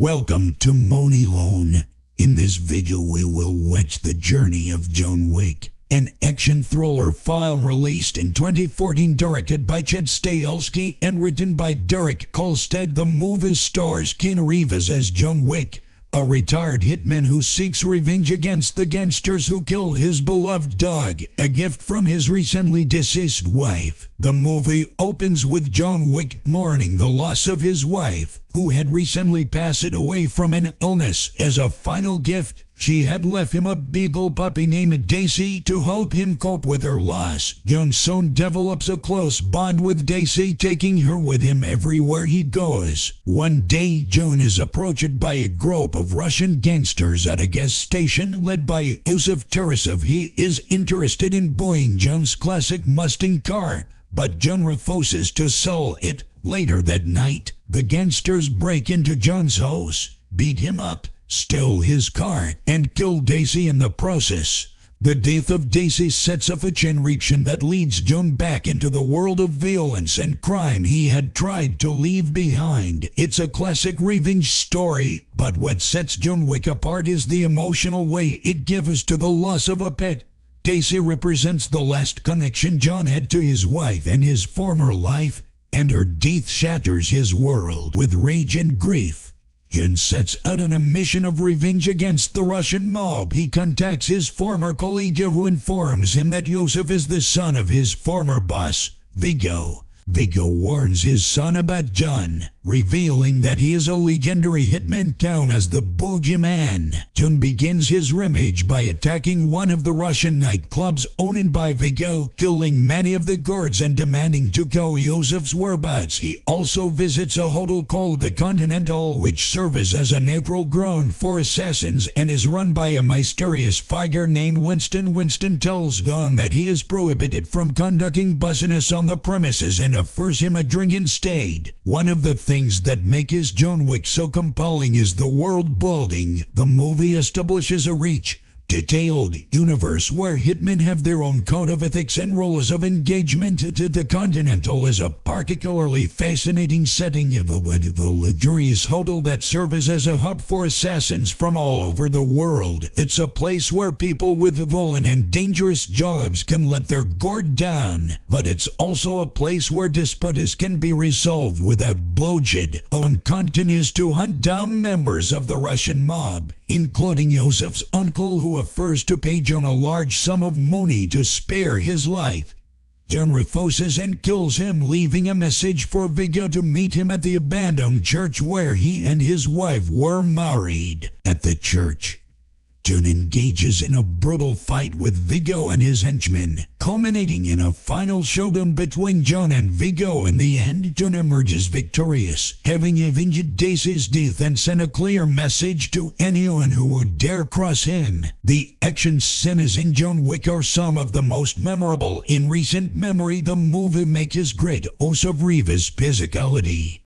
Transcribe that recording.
Welcome to Mourning. In this video we will watch the journey of John Wick, an action thriller film released in 2014, directed by Chad Stahelski and written by Derek Kolstad. The movie stars Keanu Reeves as John Wick, a retired hitman who seeks revenge against the gangsters who killed his beloved dog, a gift from his recently deceased wife. The movie opens with John Wick mourning the loss of his wife, who had recently passed away from an illness. As a final gift, she had left him a beagle puppy named Daisy to help him cope with her loss. John soon develops a close bond with Daisy, taking her with him everywhere he goes. One day, John is approached by a group of Russian gangsters at a gas station led by Yusuf Tarasov. He is interested in buying John's classic Mustang car, but John refuses to sell it. Later that night, the gangsters break into John's house, beat him up, steal his car, and kill Daisy in the process. The death of Daisy sets off a chain reaction that leads John back into the world of violence and crime he had tried to leave behind. It's a classic revenge story, but what sets John Wick apart is the emotional way it gives to the loss of a pet. Daisy represents the last connection John had to his wife and his former life, and her death shatters his world. With rage and grief, John sets out on a mission of revenge against the Russian mob. He contacts his former colleague who informs him that Yusuf is the son of his former boss, Viggo. Viggo warns his son about John, revealing that he is a legendary hitman known as the Boogeyman. John begins his revenge by attacking one of the Russian nightclubs owned by Viggo, killing many of the guards and demanding to know Yusuf's whereabouts. He also visits a hotel called the Continental, which serves as a neutral ground for assassins and is run by a mysterious figure named Winston. Winston tells John that he is prohibited from conducting business on the premises and offers him a drink instead. One of the things that make his John Wick so compelling is the world building. The movie establishes a rich, detailed universe where hitmen have their own code of ethics and rules of engagement. The Continental is a particularly fascinating setting of a luxurious hotel that serves as a hub for assassins from all over the world. It's a place where people with violent and dangerous jobs can let their guard down, but it's also a place where disputes can be resolved without bloodshed. Owen continues to hunt down members of the Russian mob, including Yusuf's uncle, who offers to pay John a large sum of money to spare his life. John refuses and kills him, leaving a message for Viggo to meet him at the abandoned church where he and his wife were married. At the church, John engages in a brutal fight with Viggo and his henchmen, culminating in a final showdown between John and Viggo. In the end, John emerges victorious, having avenged Daisy's death and sent a clear message to anyone who would dare cross him. The action scenes in John Wick are some of the most memorable in recent memory. The movie makes great use of Reeves' physicality,